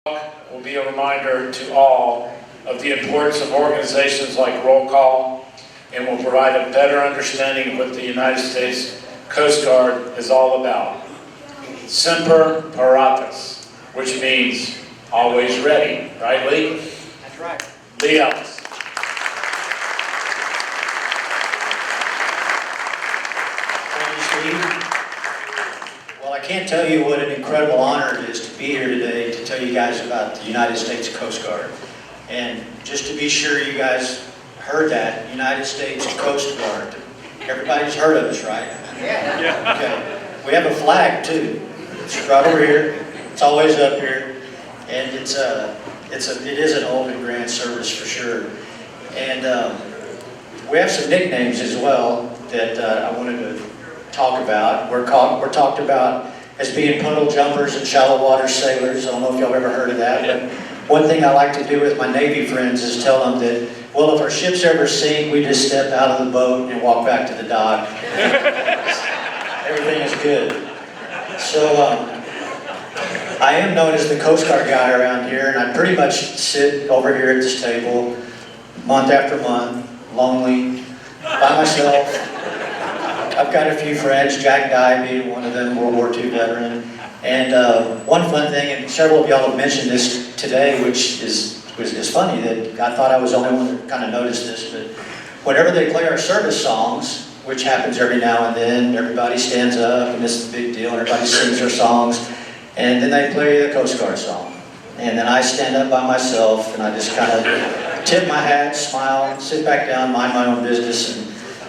will be a reminder to all of the importance of organizations like Roll Call and will provide a better understanding of what the United States Coast Guard is all about. Semper Paratus, which means always ready. Right, Lee? That's right. Lee Ellis. Thank you, Steve. Well, I can't tell you what an incredible honor it is to be here today to tell you guys about the United States Coast Guard. And just to be sure you guys heard that, United States Coast Guard. Everybody's heard of us, right? Yeah. Okay. We have a flag too. It's right over here. It's always up here, and it is an old and grand service for sure. And we have some nicknames as well that I wanted to talk about. We're talked about as being puddle jumpers and shallow water sailors. I don't know if y'all ever heard of that, but one thing I like to do with my Navy friends is tell them that, well, if our ships ever sink, we just step out of the boat and walk back to the dock. Everything is good. So I am known as the Coast Guard guy around here, and I pretty much sit over here at this table month after month, lonely, by myself. I've got a few friends, Jack Dye being one of them, World War II veteran. And one fun thing, and several of y'all have mentioned this today, which is funny, that I thought I was the only one that kind of noticed this, but whenever they play our service songs, which happens every now and then, everybody stands up, and this is a big deal, and everybody sings their songs, and then they play the Coast Guard song. And then I stand up by myself, and I just kind of tip my hat, smile, sit back down, mind my own business,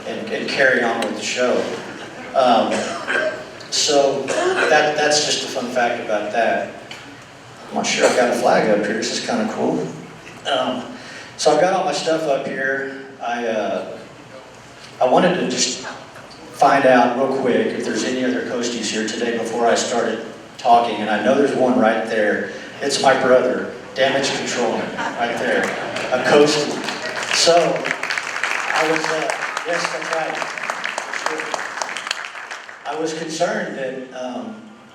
and carry on with the show. So that's just a fun fact about that. I'm not sure I've got a flag up here. This is kind of cool. So I've got all my stuff up here. I wanted to just find out real quick if there's any other coasties here today before I started talking, and I know there's one right there. It's my brother, Damage Controlman, right there, a coastie. So I was, yes, that's right. I was concerned that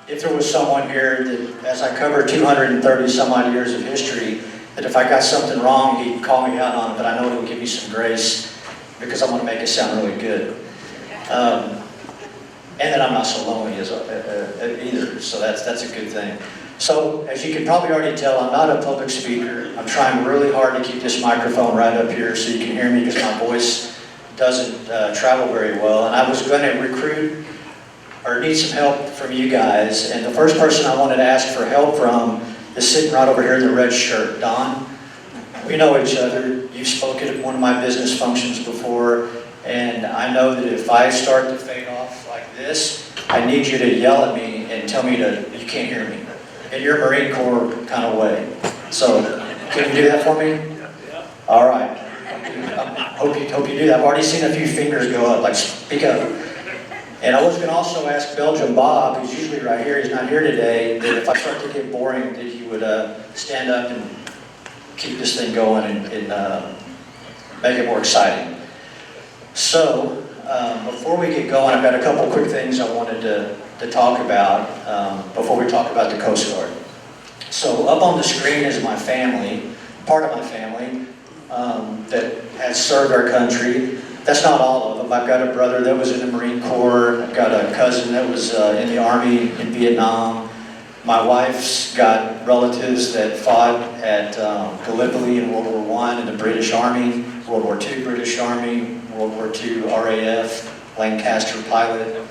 if there was someone here that, as I cover 230 some odd years of history, that if I got something wrong, he'd call me out on it, but I know he'll give me some grace because I want to make it sound really good. And that I'm not so lonely either, so that's a good thing. So, as you can probably already tell, I'm not a public speaker. I'm trying really hard to keep this microphone right up here so you can hear me because my voice doesn't travel very well. And I was going to recruit or need some help from you guys. And the first person I wanted to ask for help from is sitting right over here in the red shirt, Don. We know each other. You've spoken at one of my business functions before, and I know that if I start to fade off like this, I need you to yell at me and tell me you can't hear me, in your Marine Corps kind of way. So, can you do that for me? All right. Hope you do that. I've already seen a few fingers go up, like speak up. And I was going to also ask Belgium Bob, who's usually right here, he's not here today, that if I start to get boring, that he would stand up and keep this thing going and make it more exciting. So, before we get going, I've got a couple quick things I wanted to talk about before we talk about the Coast Guard. So, up on the screen is my family, part of my family, that has served our country. That's not all of them. I've got a brother that was in the Marine Corps. I've got a cousin that was in the Army in Vietnam. My wife's got relatives that fought at Gallipoli in World War I in the British Army, World War II British Army, World War II RAF, Lancaster pilot.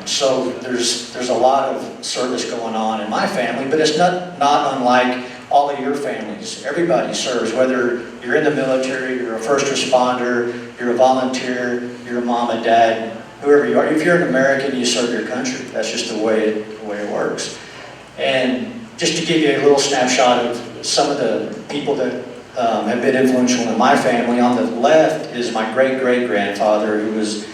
So there's a lot of service going on in my family, but it's not unlike all of your families. Everybody serves, whether you're in the military, you're a first responder, you're a volunteer, you're a mom and dad, whoever you are. If you're an American, you serve your country. That's just the way it works. And just to give you a little snapshot of some of the people that have been influential in my family, on the left is my great-great-grandfather, who was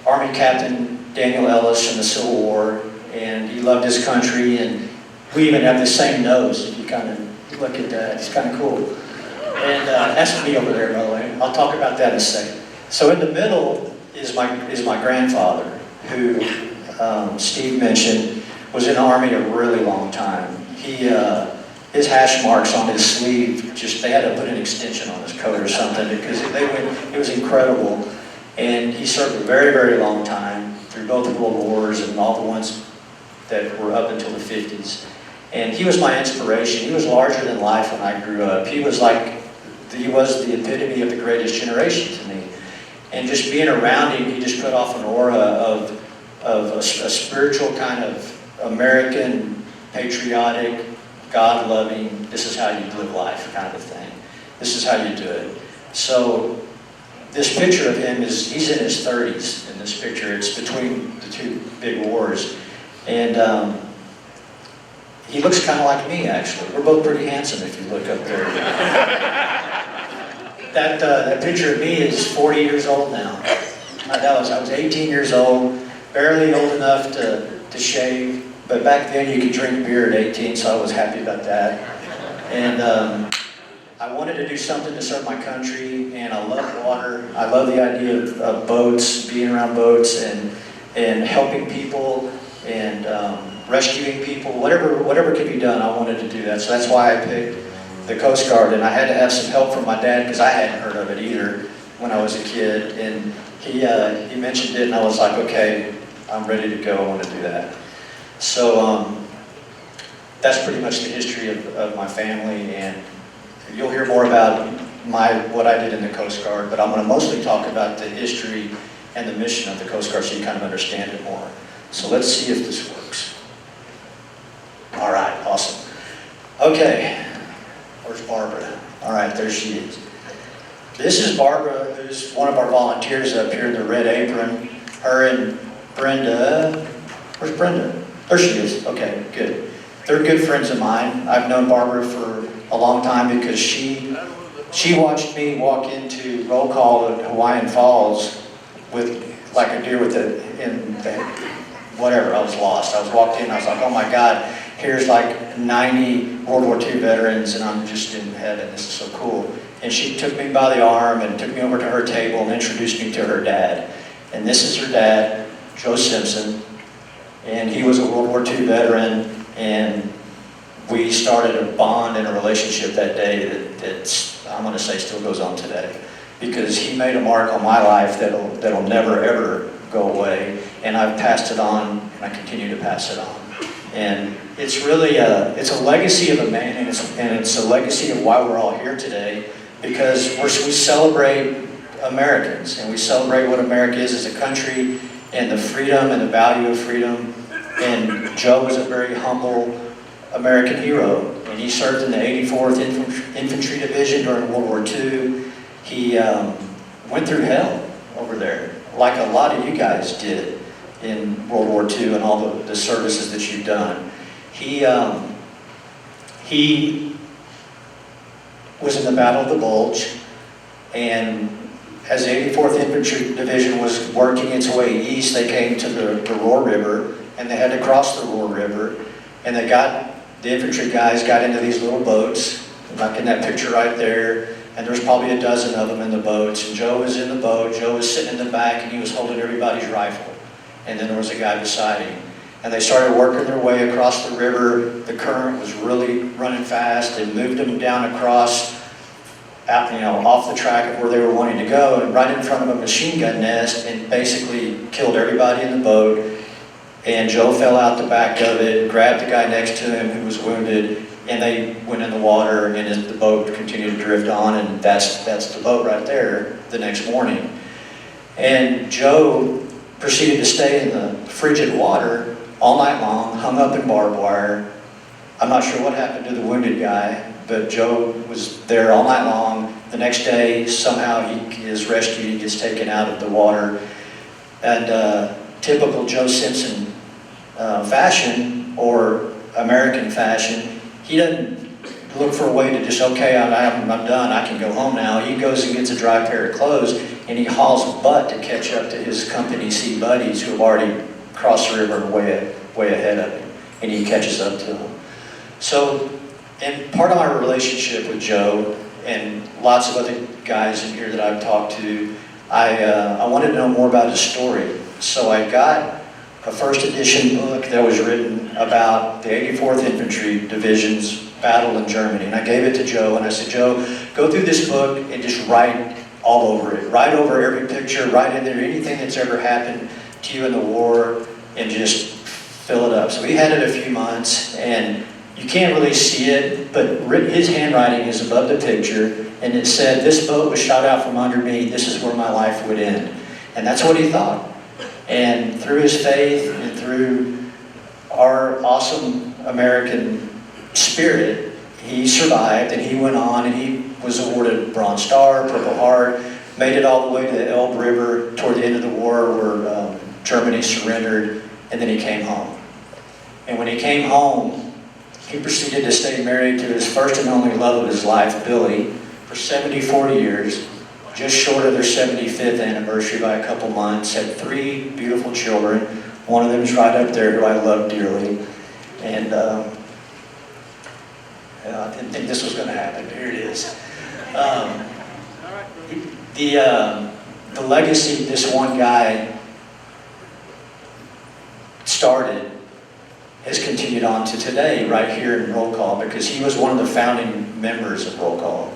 Army Captain Daniel Ellis in the Civil War, and he loved his country, and we even have the same nose, if you kind of look at that. It's kind of cool. And that's me over there, by the way. I'll talk about that in a second. So in the middle is my grandfather, who Steve mentioned was in the Army a really long time. his hash marks on his sleeve, just they had to put an extension on his coat or something because it was incredible. And he served a very, very long time through both World Wars and all the ones that were up until the 50s. And he was my inspiration. He was larger than life when I grew up. He was the epitome of the greatest generation to me. And just being around him, he just put off an aura of a spiritual kind of American, patriotic, God-loving, this is how you live life kind of thing. This is how you do it. So this picture of him he's in his 30s in this picture. It's between the two big wars. And he looks kind of like me, actually. We're both pretty handsome if you look up there. That picture of me is 40 years old now. I was 18 years old, barely old enough to shave. But back then you could drink beer at 18, so I was happy about that. And I wanted to do something to serve my country, and I love water. I love the idea of boats, being around boats, and helping people, and rescuing people. Whatever could be done, I wanted to do that. So that's why I picked the Coast Guard, and I had to have some help from my dad because I hadn't heard of it either when I was a kid. And he mentioned it, and I was like, okay, I'm ready to go. I want to do that. So that's pretty much the history of my family, and you'll hear more about what I did in the Coast Guard, but I'm going to mostly talk about the history and the mission of the Coast Guard so you kind of understand it more. So let's see if this works. All right, awesome. Okay, where's Barbara? All right, there she is. This is Barbara, who's one of our volunteers up here in the red apron. Her and Brenda. Where's Brenda? There she is. Okay, good. They're good friends of mine. I've known Barbara for a long time because she watched me walk into roll call at Hawaiian Falls with like a deer whatever. I was lost. I was walked in. I was like, oh my God, here's like 90 World War II veterans, and I'm just in heaven. This is so cool. And she took me by the arm and took me over to her table and introduced me to her dad. And this is her dad, Joe Simpson. And he was a World War II veteran, and we started a bond and a relationship that day that's, I'm going to say, still goes on today. Because he made a mark on my life that'll never, ever go away. And I've passed it on, and I continue to pass it on. And it's really it's a legacy of a man, and it's a legacy of why we're all here today. Because we celebrate Americans, and we celebrate what America is as a country, and the freedom and the value of freedom. And Joe was a very humble American hero, and he served in the 84th Infantry Division during World War II. He went through hell over there, like a lot of you guys did in World War II and all the services that you've done. He was in the Battle of the Bulge, and as the 84th Infantry Division was working its way east, they came to the Roar River, and they had to cross the Roar River, and the infantry guys got into these little boats, like in that picture right there, and there's probably a dozen of them in the boats, and Joe was in the boat. Joe was sitting in the back, and he was holding everybody's rifle, and then there was a guy beside him. And they started working their way across the river. The current was really running fast. It moved them down across, off the track of where they were wanting to go, and right in front of a machine gun nest, and basically killed everybody in the boat. And Joe fell out the back of it, grabbed the guy next to him who was wounded, and they went in the water, and the boat continued to drift on, and that's the boat right there the next morning. And Joe proceeded to stay in the frigid water all night long, hung up in barbed wire. I'm not sure what happened to the wounded guy, but Joe was there all night long. The next day, somehow he is rescued, he gets taken out of the water. And typical Joe Simpson fashion, or American fashion, he doesn't look for a way to just, okay, I'm done, I can go home now. He goes and gets a dry pair of clothes, and he hauls butt to catch up to his Company C buddies who have already crossed the river way ahead of him, and he catches up to them. So, and part of my relationship with Joe, and lots of other guys in here that I've talked to, I wanted to know more about his story. So I got a first edition book that was written about the 84th Infantry Division's battle in Germany. And I gave it to Joe, and I said, Joe, go through this book and just write all over it. Write over every picture, write in there anything that's ever happened to you in the war, and just fill it up. So he had it a few months, and you can't really see it, but his handwriting is above the picture, and it said, this boat was shot out from under me, this is where my life would end. And that's what he thought. And through his faith and through our awesome American spirit, he survived, and he went on, and he was awarded Bronze Star, Purple Heart, made it all the way to the Elbe River toward the end of the war where Germany surrendered, and then he came home. And when he came home, he proceeded to stay married to his first and only love of his life, Billy, for 74 years, just short of their 75th anniversary by a couple months, had 3 beautiful children. One of them is right up there, who I love dearly. And I didn't think this was going to happen. Here it is. The legacy this one guy started has continued on to today, right here in Roll Call, because he was one of the founding members of Roll Call.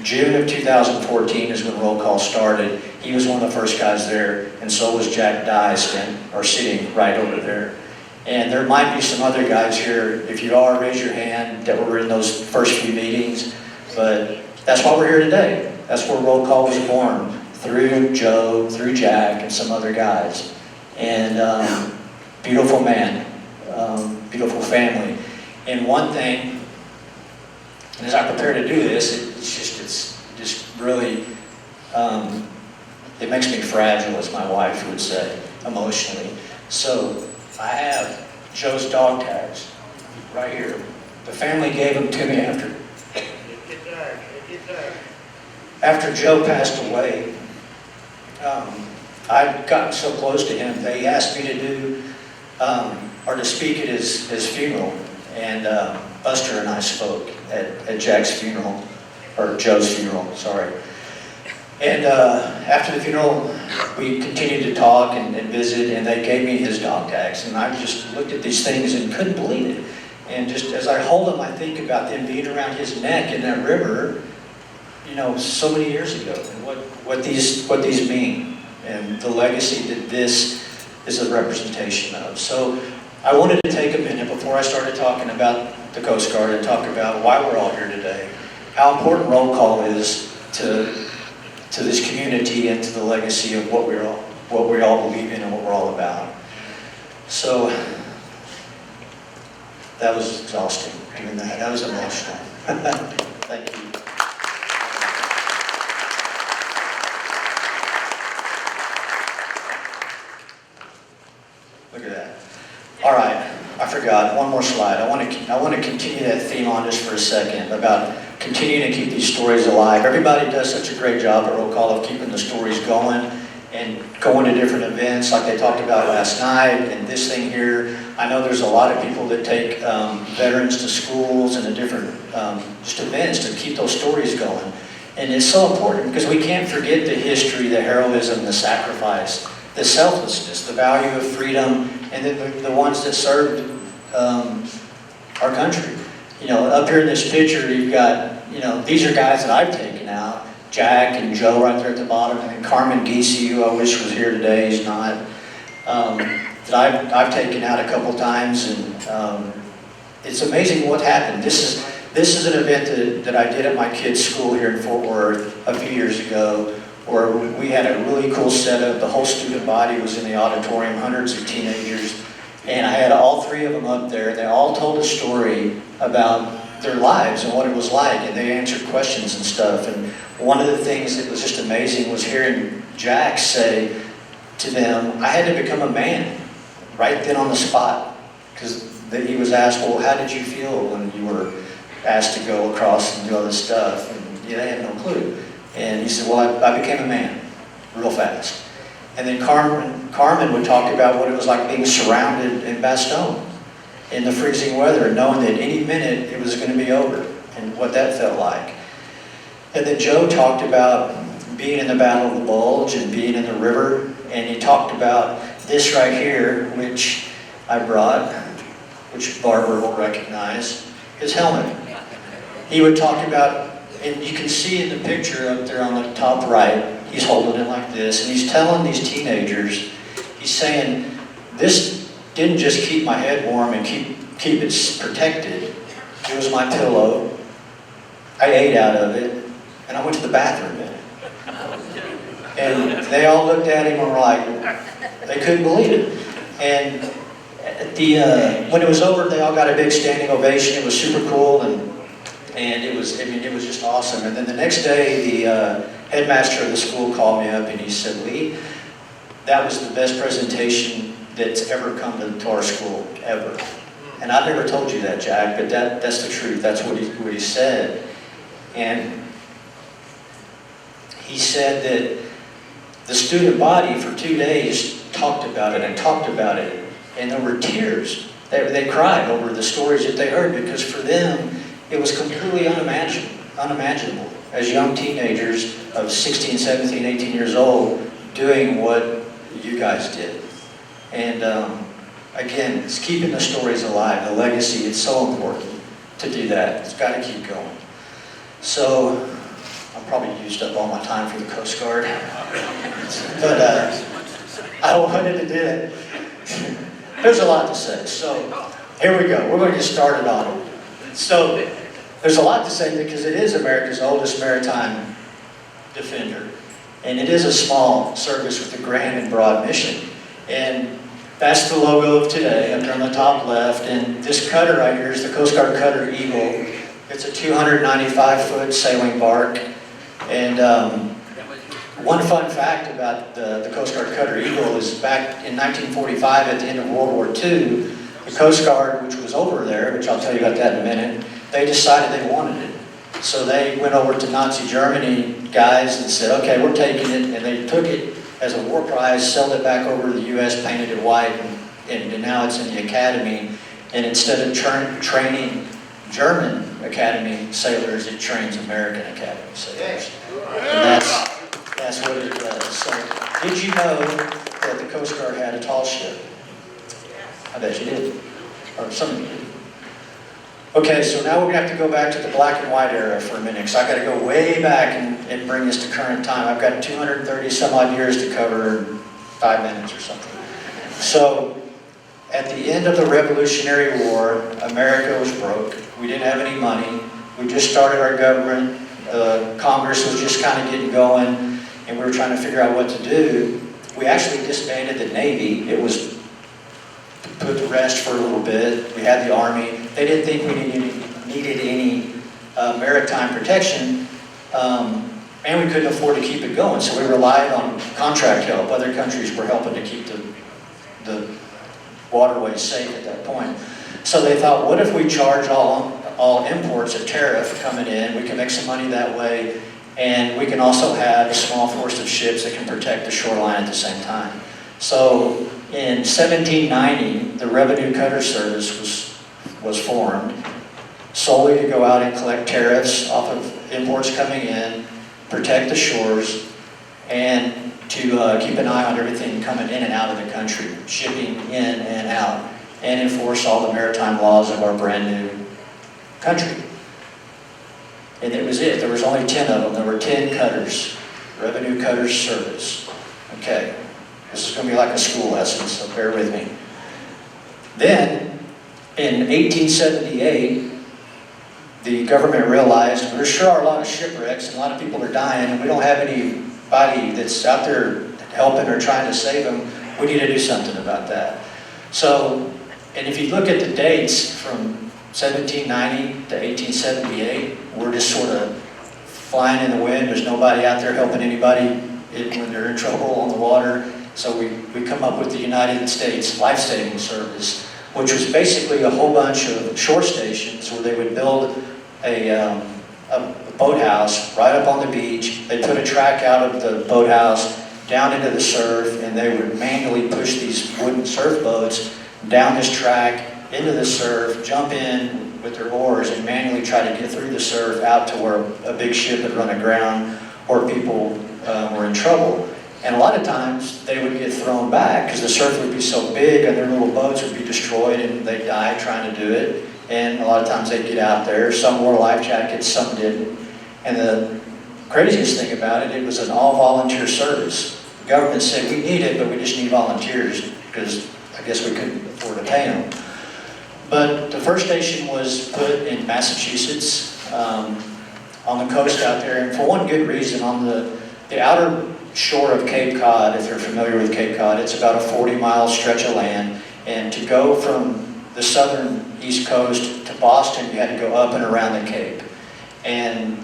June of 2014 is when Roll Call started. He was one of the first guys there, and so was Jack Dye, sitting right over there. And there might be some other guys here. If you are, raise your hand, that were in those first few meetings. But that's why we're here today. That's where Roll Call was born, through Joe, through Jack, and some other guys. And beautiful man, beautiful family. And one thing, and as I prepare to do this, it's just really, it makes me fragile, as my wife would say, emotionally. So I have Joe's dog tags right here. The family gave them to me after Joe passed away. I'd gotten so close to him, they asked me to do, or to speak at his funeral. And Buster and I spoke at Jack's funeral, or Joe's funeral, sorry. And after the funeral, we continued to talk and visit, and they gave me his dog tags. And I just looked at these things and couldn't believe it. And just as I hold them, I think about them being around his neck in that river, you know, so many years ago, and what these mean, and the legacy that this is a representation of. So I wanted to take a minute before I started talking about the Coast Guard and talk about why we're all here today, how important Roll Call is to this community and to the legacy of what we all believe in and what we're all about. So that was exhausting doing that. That was emotional. Thank you. Look at that. All right, I forgot one more slide. I want to continue that theme on just for a second about continuing to keep these stories alive. Everybody does such a great job at Roll Call of keeping the stories going and going to different events like they talked about last night and this thing here. I know there's a lot of people that take veterans to schools and to different just events to keep those stories going. And it's so important because we can't forget the history, the heroism, the sacrifice, the selflessness, the value of freedom, and then the ones that served our country. You know, up here in this picture, you've got, you know, these are guys that I've taken out. Jack and Joe right there at the bottom, and then Carmen Giese, who I wish was here today, he's not. That I've taken out a couple times, and it's amazing what happened. This is an event that I did at my kids' school here in Fort Worth a few years ago, where we had a really cool setup. The whole student body was in the auditorium, hundreds of teenagers, and I had all 3 of them up there. They all told a story about their lives and what it was like, and they answered questions and stuff. And one of the things that was just amazing was hearing Jack say to them, I had to become a man right then on the spot, because he was asked, well, how did you feel when you were asked to go across and do all this stuff? And they had no clue. And he said, well, I became a man real fast. And then Carmen would talk about what it was like being surrounded in Bastogne in the freezing weather, and knowing that any minute it was going to be over, and what that felt like. And then Joe talked about being in the Battle of the Bulge and being in the river, and he talked about this right here, which I brought, which Barbara will recognize, his helmet. He would talk about, and you can see in the picture up there on the top right, he's holding it like this, and he's telling these teenagers, he's saying, this didn't just keep my head warm and keep it protected. It was my pillow. I ate out of it, and I went to the bathroom in it. And they all looked at him and were like, they couldn't believe it. And at when it was over, they all got a big standing ovation. It was super cool, and it was just awesome. And then the next day, the headmaster of the school called me up and he said, Lee, that was the best presentation that's ever come to our school, ever. And I've never told you that, Jack, but that's the truth. That's what he said. And he said that the student body for 2 days talked about it and talked about it. And there were tears. They cried over the stories that they heard, because for them, it was completely unimaginable. As young teenagers of 16, 17, 18 years old, doing what you guys did. And again, it's keeping the stories alive, the legacy. It's so important to do that. It's got to keep going. So, I've probably used up all my time for the Coast Guard. But I wanted to do it. There's a lot to say. So, here we go. We're going to get started on it. So, there's a lot to say because it is America's oldest maritime defender. And it is a small service with a grand and broad mission. And that's the logo of today, up there on the top left. And this cutter right here is the Coast Guard Cutter Eagle. It's a 295-foot sailing bark. And one fun fact about the Coast Guard Cutter Eagle is back in 1945, at the end of World War II, the Coast Guard, which was over there, which I'll tell you about that in a minute, they decided they wanted it. So they went over to Nazi Germany, guys, and said, okay, we're taking it. And they took it as a war prize, sold it back over to the U.S., painted it white, and now it's in the academy. And instead of training German Academy sailors, it trains American Academy sailors. And that's what it does. So, did you know that the Coast Guard had a tall ship? I bet you did. Or some of you did. Okay, so now we're going to have to go back to the black and white era for a minute, because I've got to go way back and bring this to current time. I've got 230 some odd years to cover in 5 minutes or something. So, at the end of the Revolutionary War, America was broke. We didn't have any money. We just started our government. Congress was just kind of getting going, and we were trying to figure out what to do. We actually disbanded the Navy. It was put to rest for a little bit. We had the Army. They didn't think we needed any maritime protection, and we couldn't afford to keep it going. So we relied on contract help. Other countries were helping to keep the waterways safe at that point. So they thought, what if we charge all imports a tariff coming in? We can make some money that way, and we can also have a small force of ships that can protect the shoreline at the same time. So in 1790, the Revenue Cutter Service was formed solely to go out and collect tariffs off of imports coming in, protect the shores, and to keep an eye on everything coming in and out of the country, shipping in and out, and enforce all the maritime laws of our brand new country. And it was it. There was only 10 of them. There were 10 cutters, Revenue Cutter Service. Okay. This is going to be like a school lesson, so bear with me. Then, in 1878, the government realized there sure are a lot of shipwrecks and a lot of people are dying, and we don't have anybody that's out there helping or trying to save them. We need to do something about that. So, and if you look at the dates from 1790 to 1878, we're just sort of flying in the wind. There's nobody out there helping anybody when they're in trouble on the water. So we come up with the United States Life-Saving Service, which was basically a whole bunch of shore stations where they would build a boathouse right up on the beach. They put a track out of the boathouse down into the surf, and they would manually push these wooden surf boats down this track into the surf, jump in with their oars, and manually try to get through the surf out to where a big ship had run aground or people were in trouble. And a lot of times they would get thrown back because the surf would be so big and their little boats would be destroyed and they'd die trying to do it. And a lot of times they'd get out there. Some wore life jackets, some didn't. And the craziest thing about it, it was an all-volunteer service. The government said, we need it, but we just need volunteers because I guess we couldn't afford to pay them. But the first station was put in Massachusetts, on the coast out there, and for one good reason. On the outer shore of Cape Cod, if you're familiar with Cape Cod, it's about a 40-mile stretch of land, and to go from the southern East Coast to Boston, you had to go up and around the Cape. And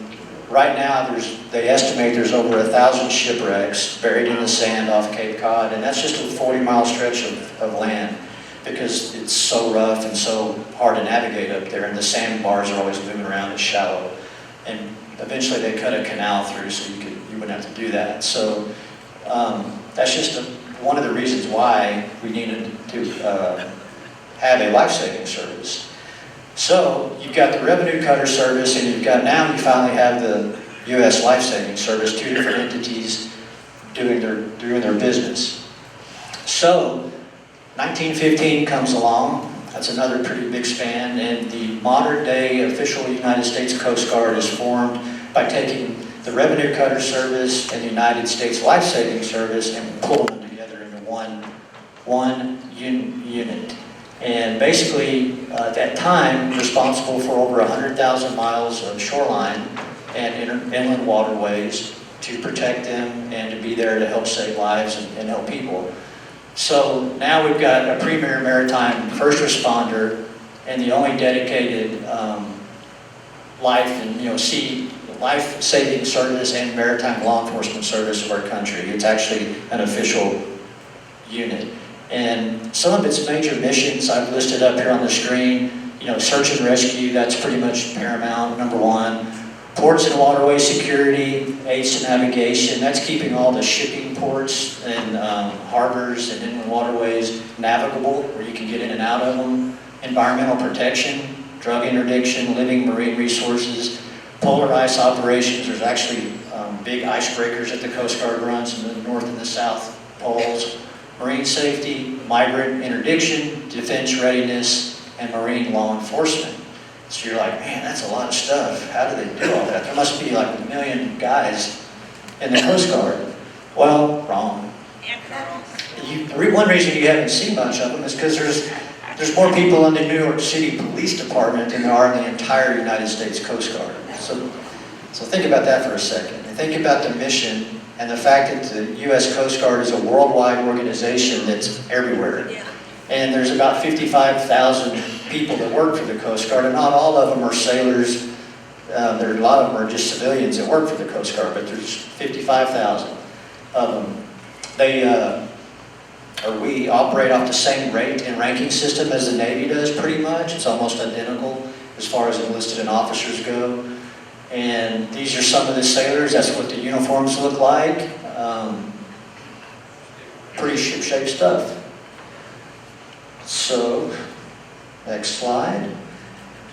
right now, they estimate there's over 1,000 shipwrecks buried in the sand off Cape Cod, and that's just a 40-mile stretch of land, because it's so rough and so hard to navigate up there, and the sandbars are always moving around. It's shallow. And eventually they cut a canal through so you wouldn't have to do that. So that's just one of the reasons why we needed to have a life-saving service. So you've got the revenue cutter service, and you finally have the U.S. life-saving service, two different entities doing their business. So 1915 comes along. That's another pretty big span, and the modern-day official United States Coast Guard is formed by taking the revenue cutter service and the United States life-saving service and pulling them together into one unit. And basically, at that time, responsible for over 100,000 miles of shoreline and inland waterways to protect them and to be there to help save lives and help people. So now we've got a premier maritime first responder and the only dedicated life-saving service and maritime law enforcement service of our country. It's actually an official unit. And some of its major missions I've listed up here on the screen. Search and rescue, that's pretty much paramount, number one. Ports and waterway security, aids to navigation, that's keeping all the shipping ports and harbors and inland waterways navigable, where you can get in and out of them. Environmental protection, drug interdiction, living marine resources, polar ice operations. There's actually big icebreakers that the Coast Guard runs in the north and the south poles. Marine safety, migrant interdiction, defense readiness, and marine law enforcement. So you're like, man, that's a lot of stuff. How do they do all that? There must be like 1 million guys in the Coast Guard. Well, wrong. One reason you haven't seen much of them is because there's more people in the New York City Police Department than there are in the entire United States Coast Guard. So think about that for a second. And think about the mission and the fact that the U.S. Coast Guard is a worldwide organization that's everywhere. Yeah. And there's about 55,000 people that work for the Coast Guard, and not all of them are sailors. A lot of them are just civilians that work for the Coast Guard, but there's 55,000 of them. We operate off the same rate and ranking system as the Navy does, pretty much. It's almost identical as far as enlisted and officers go. And these are some of the sailors. That's what the uniforms look like. Pretty ship-shape stuff. So, next slide.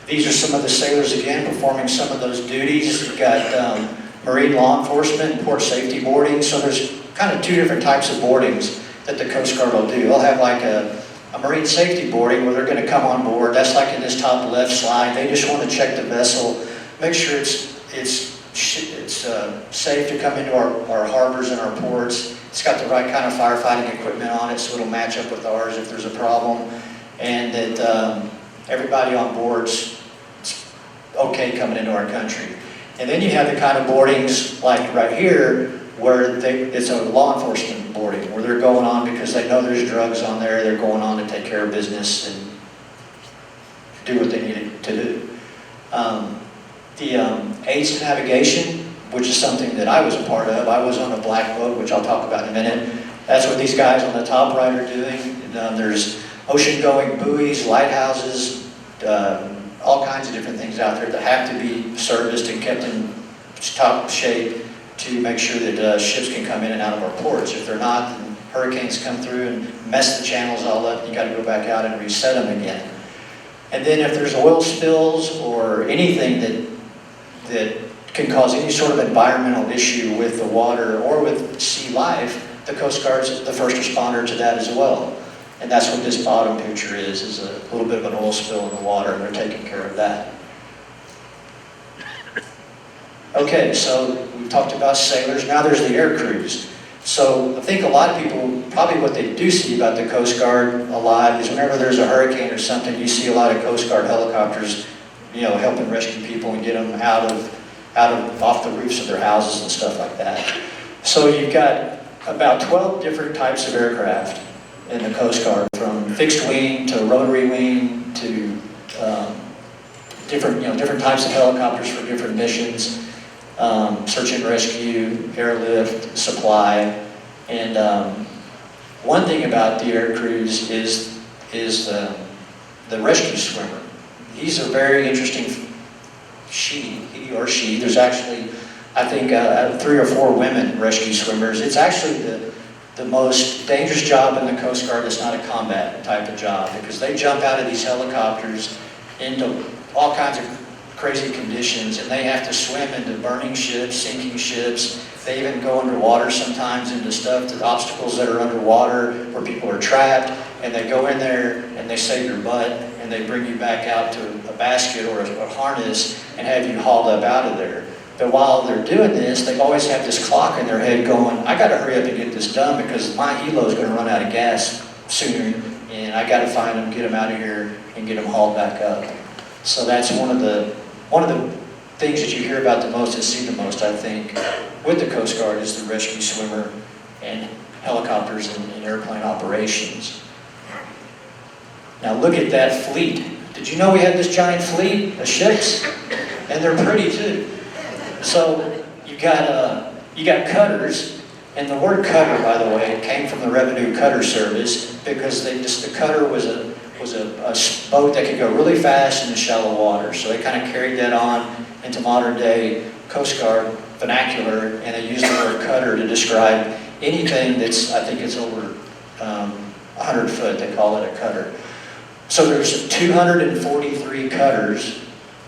These are some of the sailors again performing some of those duties. We've got marine law enforcement and port safety boarding. So there's kind of two different types of boardings that the Coast Guard will do. They'll have like a marine safety boarding where they're going to come on board. That's like in this top left slide. They just want to check the vessel, make sure it's safe to come into our harbors and our ports. It's got the right kind of firefighting equipment on it, so it'll match up with ours if there's a problem, and that everybody on board's okay coming into our country. And then you have the kind of boardings like right here, where it's a law enforcement boarding, where they're going on because they know there's drugs on there. They're going on to take care of business and do what they need to do. The aids to navigation, which is something that I was a part of. I was on a black boat, which I'll talk about in a minute. That's what these guys on the top right are doing. There's ocean-going buoys, lighthouses, all kinds of different things out there that have to be serviced and kept in top shape to make sure that ships can come in and out of our ports. If they're not, then hurricanes come through and mess the channels all up. You got to go back out and reset them again. And then if there's oil spills or anything that can cause any sort of environmental issue with the water or with sea life, the Coast Guard's the first responder to that as well. And that's what this bottom picture is a little bit of an oil spill in the water, and they're taking care of that. Okay, so we've talked about sailors, now there's the air crews. So I think a lot of people, probably what they do see about the Coast Guard a lot is whenever there's a hurricane or something, you see a lot of Coast Guard helicopters, you know, helping rescue people and get them off the roofs of their houses and stuff like that. So you've got about 12 different types of aircraft in the Coast Guard, from fixed wing to rotary wing to different types of helicopters for different missions. Search and rescue, airlift, supply, and one thing about the air crews is the rescue swimmer. He's a very interesting he or she. There's actually, I think, 3 or 4 women rescue swimmers. It's actually the most dangerous job in the Coast Guard that's not a combat type of job, because they jump out of these helicopters into all kinds of crazy conditions, and they have to swim into burning ships, sinking ships. They even go underwater sometimes into obstacles that are underwater where people are trapped, and they go in there and they save your butt and they bring you back out to a basket or a harness and have you hauled up out of there. But while they're doing this, they always have this clock in their head going, I got to hurry up and get this done because my helo is going to run out of gas sooner, and I got to find them, get them out of here, and get them hauled back up. So that's one of the things that you hear about the most and see the most, I think, with the Coast Guard is the rescue swimmer and helicopters and airplane operations. Now look at that fleet. Did you know we had this giant fleet of ships? And they're pretty too. So you got cutters, and the word cutter, by the way, came from the Revenue Cutter Service because the cutter was a boat that could go really fast in the shallow water. So they kind of carried that on into modern day Coast Guard vernacular, and they used the word cutter to describe anything that's, I think it's over 100 foot, they call it a cutter. So there's 243 cutters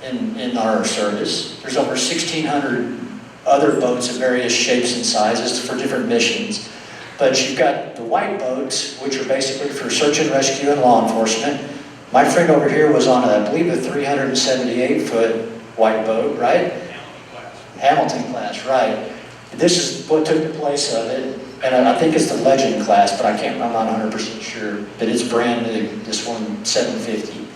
in our service. There's over 1,600 other boats of various shapes and sizes for different missions. But you've got the white boats, which are basically for search and rescue and law enforcement. My friend over here was on, I believe, a 378-foot white boat, right? Hamilton class, right. This is what took the place of it, and I think it's the Legend class, but I'm not 100% sure, but it's brand new, this one, 750.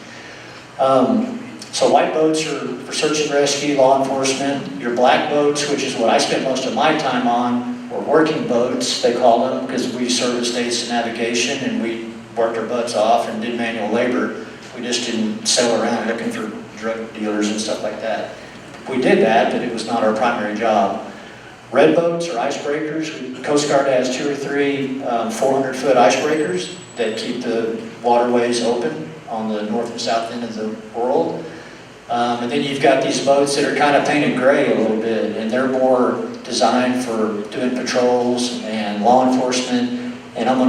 So white boats are for search and rescue, law enforcement. Your black boats, which is what I spent most of my time on, or working boats, they call them, because we serviced states to navigation and we worked our butts off and did manual labor. We just didn't sail around looking for drug dealers and stuff like that. We did that, but it was not our primary job. Red boats or icebreakers. The Coast Guard has 2 or 3 400-foot icebreakers that keep the waterways open on the north and south end of the world. And then you've got these boats that are kind of painted gray a little bit, and they're more designed for doing patrols and law enforcement. And I'm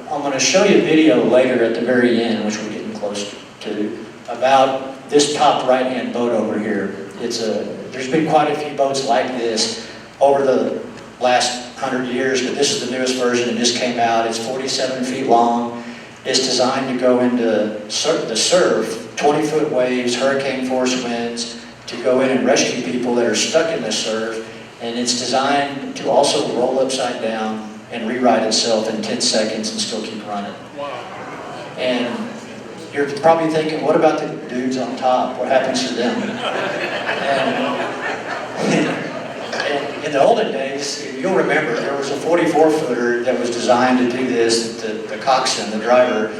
gonna show you a video later at the very end, which we're getting close to, about this top right-hand boat over here. There's been quite a few boats like this over the last 100 years, but this is the newest version. It just came out. It's 47 feet long. It's designed to go into the surf, 20-foot waves, hurricane force winds, to go in and rescue people that are stuck in the surf. And it's designed to also roll upside down and rewrite itself in 10 seconds and still keep running. Wow. And you're probably thinking, what about the dudes on top? What happens to them? And in the olden days, you'll remember, there was a 44-footer that was designed to do this. The coxswain, the driver,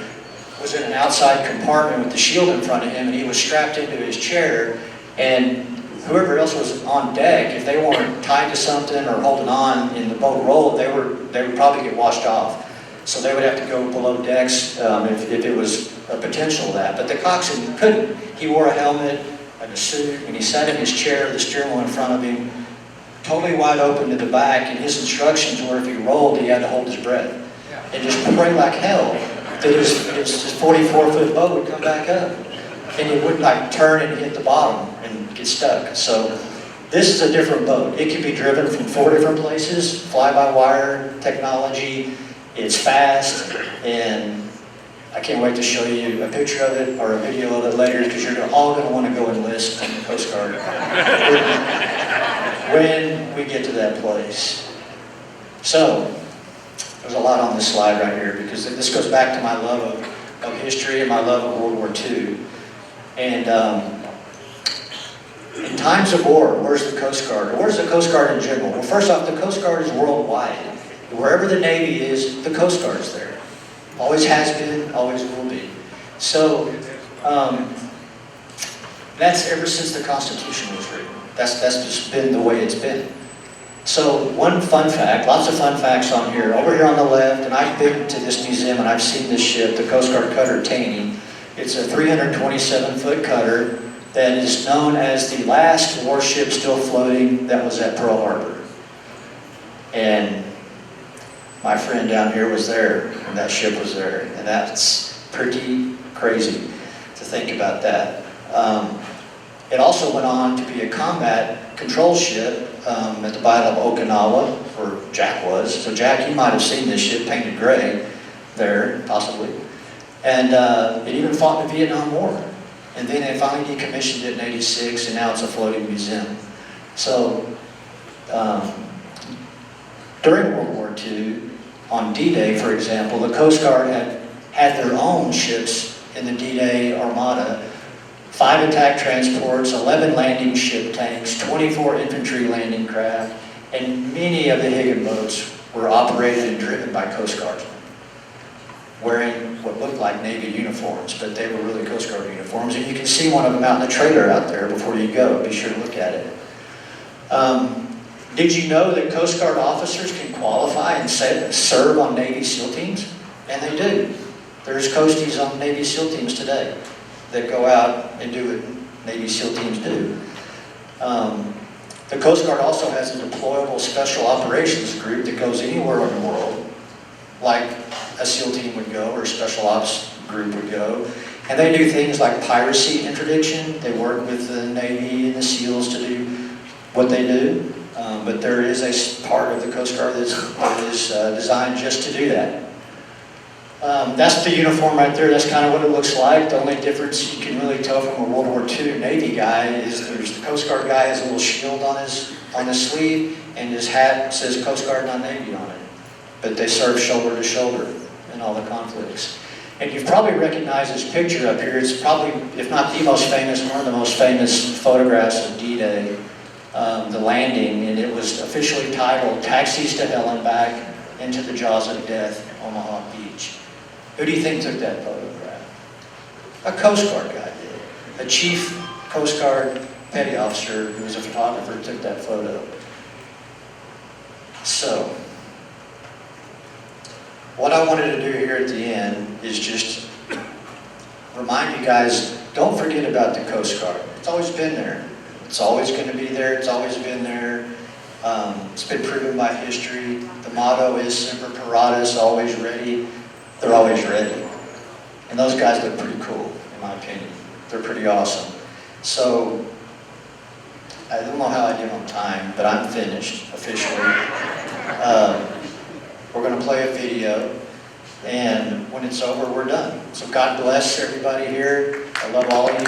was in an outside compartment with the shield in front of him, and he was strapped into his chair, and whoever else was on deck, if they weren't tied to something or holding on in the boat rolled, they would probably get washed off. So they would have to go below decks if it was a potential of that. But the coxswain couldn't. He wore a helmet and a suit, and he sat in his chair, the steering wheel in front of him, totally wide open to the back, and his instructions were if he rolled, he had to hold his breath. And just pray like hell that his 44-foot boat would come back up. And it wouldn't like turn and hit the bottom and get stuck. So This is a different boat. It can be driven from 4 different places, fly-by-wire technology. It's fast, and I can't wait to show you a picture of it or a video of it later, because you're all going to want to go enlist in the Coast Guard when we get to that place. So, there's a lot on this slide right here, because this goes back to my love of history and my love of World War II. And in times of war, where's the Coast Guard? Or where's the Coast Guard in general? Well, first off, the Coast Guard is worldwide. Wherever the Navy is, the Coast Guard is there. Always has been, always will be. So, that's ever since the Constitution was written. That's just been the way it's been. So, one fun fact, lots of fun facts on here. Over here on the left, and I've been to this museum and I've seen this ship, the Coast Guard cutter Taney. It's a 327-foot cutter that is known as the last warship still floating that was at Pearl Harbor. And my friend down here was there, and that ship was there. And that's pretty crazy to think about that. It also went on to be a combat control ship at the Battle of Okinawa, where Jack was. So Jack, you might have seen this ship painted gray there, possibly. And it even fought in the Vietnam War. And then they finally decommissioned it in '86, and now it's a floating museum. So during World War II, on D-Day, for example, the Coast Guard had their own ships in the D-Day Armada. 5 attack transports, 11 landing ship tanks, 24 infantry landing craft, and many of the Higgin boats were operated and driven by Coast Guardsmen, wearing what looked like Navy uniforms, but they were really Coast Guard uniforms. And you can see one of them out in the trailer out there before you go. Be sure to look at it. Did you know that Coast Guard officers can qualify and serve on Navy SEAL teams? And they do. There's Coasties on Navy SEAL teams today that go out and do what Navy SEAL teams do. The Coast Guard also has a deployable special operations group that goes anywhere in the world, like a SEAL team would go or a special ops group would go. And they do things like piracy interdiction. They work with the Navy and the SEALs to do what they do. But there is a part of the Coast Guard that is designed just to do that. That's the uniform right there. That's kind of what it looks like. The only difference you can really tell from a World War II Navy guy is there's the Coast Guard guy has a little shield on his sleeve, and his hat says Coast Guard, not Navy on it. But they serve shoulder to shoulder in all the conflicts. And you've probably recognized this picture up here. It's probably, if not the most famous, one of the most famous photographs of D-Day, the landing, and it was officially titled Taxis to Hell and Back into the Jaws of Death, Omaha Beach. Who do you think took that photograph? A Coast Guard guy did. A chief Coast Guard petty officer who was a photographer took that photo. So, what I wanted to do here at the end is just remind you guys, don't forget about the Coast Guard. It's always been there. It's always going to be there. It's always been there. It's been proven by history. The motto is Semper Paratus, always ready. They're always ready. And those guys look pretty cool, in my opinion. They're pretty awesome. So, I don't know how I did on time, but I'm finished, officially. We're going to play a video, and when it's over, we're done. So God bless everybody here. I love all of you.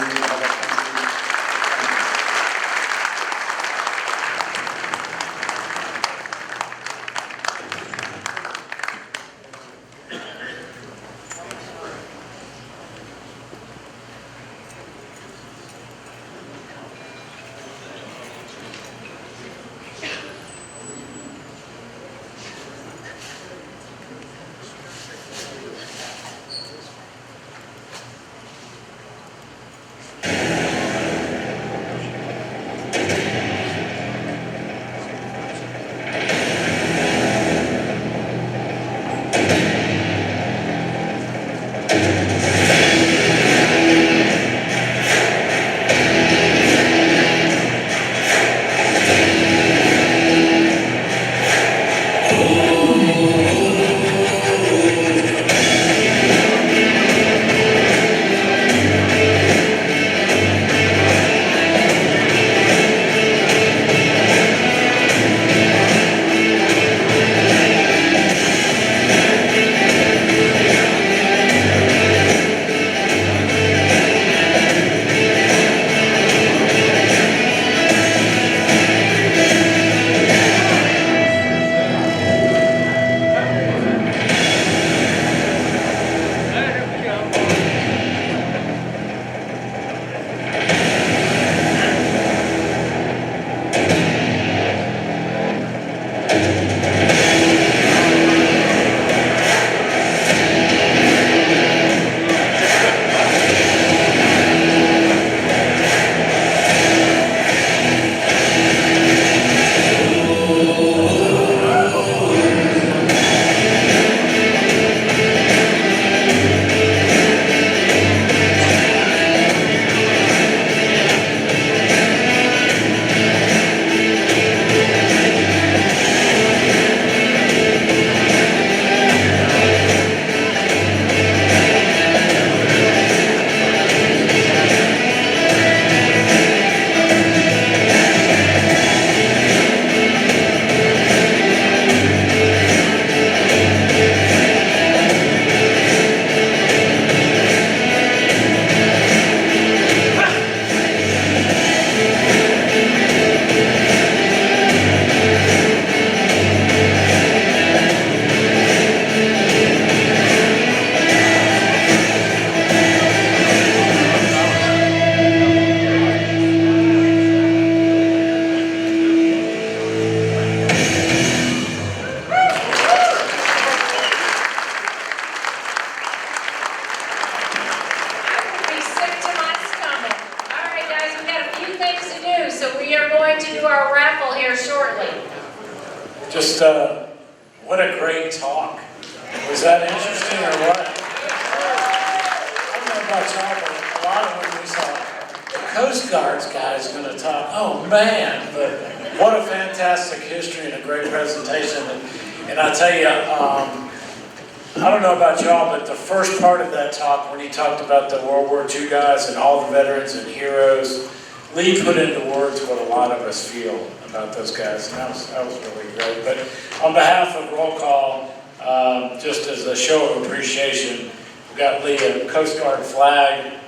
so we are going to do our raffle here shortly. Just, what a great talk. Was that interesting or what? I don't know about y'all, but a lot of when we saw the Coast Guard's guy is going to talk, oh man, but what a fantastic history and a great presentation. And I tell you, I don't know about y'all, but the first part of that talk, when he talked about the World War II guys and all the veterans and heroes, Lee put into words what a lot of us feel about those guys, and that was really great. But on behalf of Roll Call, just as a show of appreciation, we've got Lee a Coast Guard flag